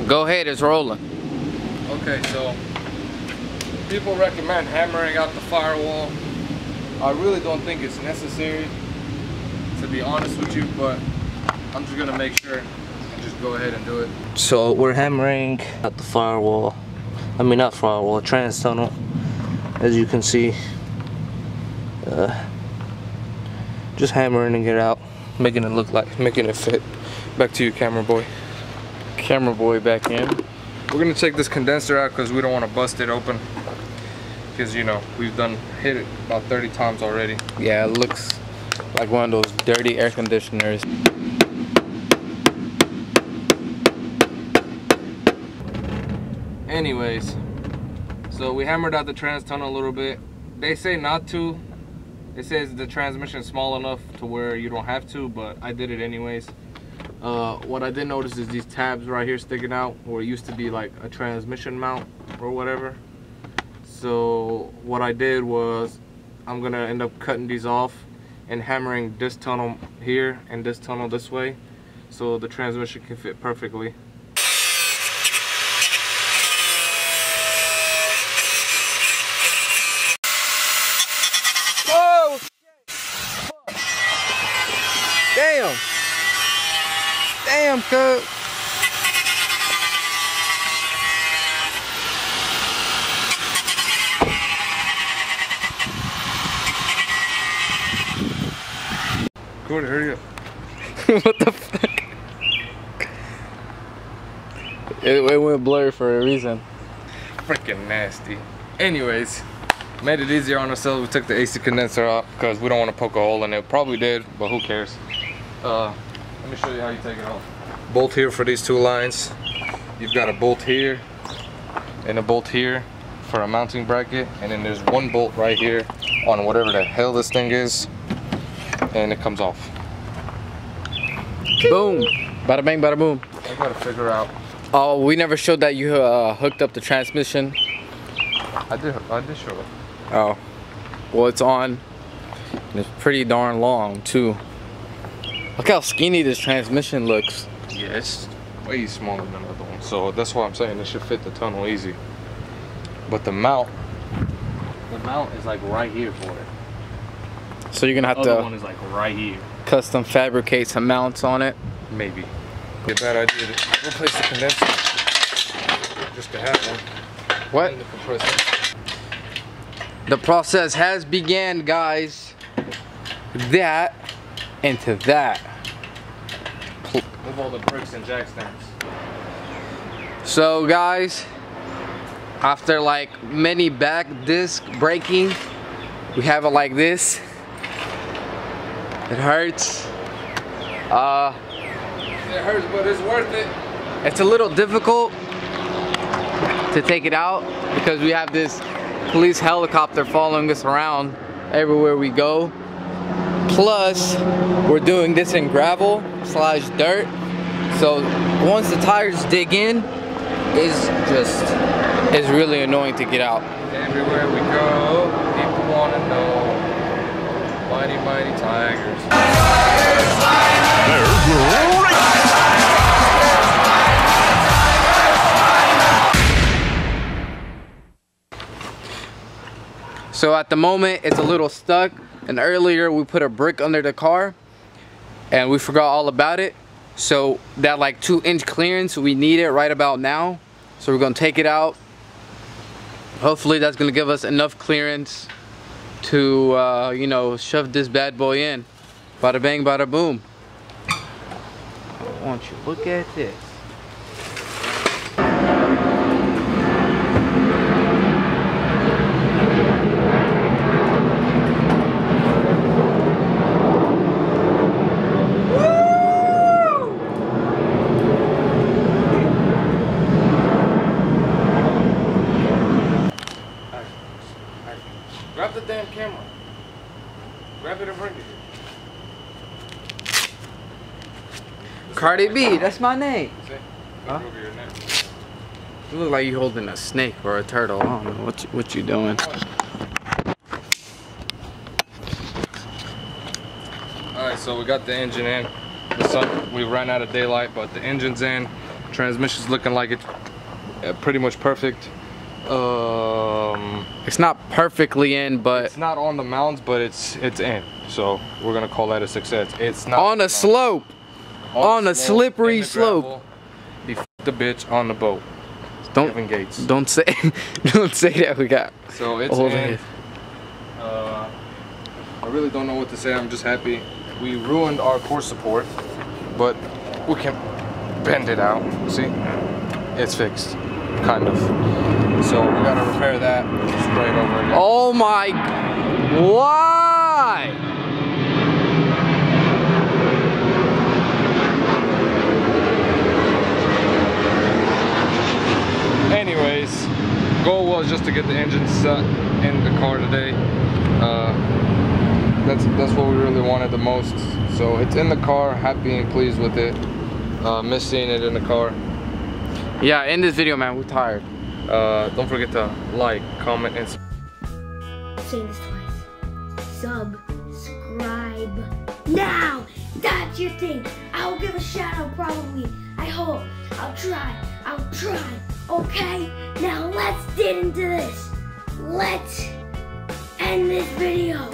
Go ahead, it's rolling. Okay, so people recommend hammering out the firewall. I really don't think it's necessary, to be honest with you, but I'm just gonna make sure and just go ahead and do it. So we're hammering out the firewall. I mean, not firewall, trans tunnel. As you can see, just hammering it out, making it fit. Back to you, camera boy. Camera boy back in. We're gonna take this condenser out because we don't want to bust it open. Because, you know, we've hit it about 30 times already. Yeah, it looks like one of those dirty air conditioners. Anyways, so we hammered out the trans tunnel a little bit. They say not to. It says the transmission is small enough to where you don't have to, but I did it anyways. What I did notice is these tabs right here sticking out, where it used to be like a transmission mount or whatever. So what I did was I'm gonna end up cutting these off and hammering this tunnel here and this tunnel this way, so the transmission can fit perfectly. Oh, damn. Damn, cuz. Cody, hurry up. What the fuck? It went blurry for a reason. Freaking nasty. Anyways, made it easier on ourselves. We took the AC condenser out because we don't want to poke a hole in it. Probably did, but who cares? Let me show you how you take it off. Bolt here for these two lines. You've got a bolt here and a bolt here for a mounting bracket, and then there's one bolt right here on whatever the hell this thing is, and it comes off. Boom. Bada bang, bada boom. I gotta figure out. Oh, we never showed that you hooked up the transmission. I did show it. Oh, well, it's on. And it's pretty darn long too. Look how skinny this transmission looks. Yeah, it's way smaller than the other one, so that's why I'm saying it should fit the tunnel easy. But the mount is like right here for it. So you're gonna have The other to one is like right here. custom fabricate some mounts on it. Maybe. Be a bad idea to replace the condenser just to have one. What? And the compressor. The process has began, guys. That into that. Move all the bricks and jack stands. So guys, after like many back disc breaking, we have it like this. It hurts. It hurts, but it's worth it. It's a little difficult to take it out because we have this police helicopter following us around everywhere we go. Plus, we're doing this in gravel / dirt. So once the tires dig in, it's really annoying to get out. Everywhere we go, people want to know. Mighty, mighty tigers. So at the moment, it's a little stuck. And earlier, we put a brick under the car, and we forgot all about it. So that like 2-inch clearance, we need it right about now. So we're gonna take it out. Hopefully that's gonna give us enough clearance to, you know, shove this bad boy in. Bada bang, bada boom. Why don't you look at this? Grab the damn camera. Grab it and bring it here. Cardi B, that's my name. See? Huh? Look over your neck. You look like you holding a snake or a turtle. I don't know what you doing. Alright, so we got the engine in. We ran out of daylight, but the engine's in. Transmission's looking like it's pretty much perfect. It's not perfectly in, but it's not on the mounds, but it's in. So we're gonna call that a success. It's not on a slope, on a slippery slope. He f***ed the bitch on the boat. Kevin Gates. Don't say that. We got. So it's in. I really don't know what to say. I'm just happy. We ruined our core support, but we can bend it out. See, it's fixed, kind of. So we gotta repair that straight over again. Oh my! Why? Anyways, goal was just to get the engine set in the car today. That's what we really wanted the most. So it's in the car, happy and pleased with it. Miss seeing it in the car. Yeah, in this video, man, we're tired. Don't forget to like, comment, and Say this twice. Subscribe now. That's your thing. I'll give a shout out probably. I hope. I'll try. Okay? Now let's get into this. Let's end this video.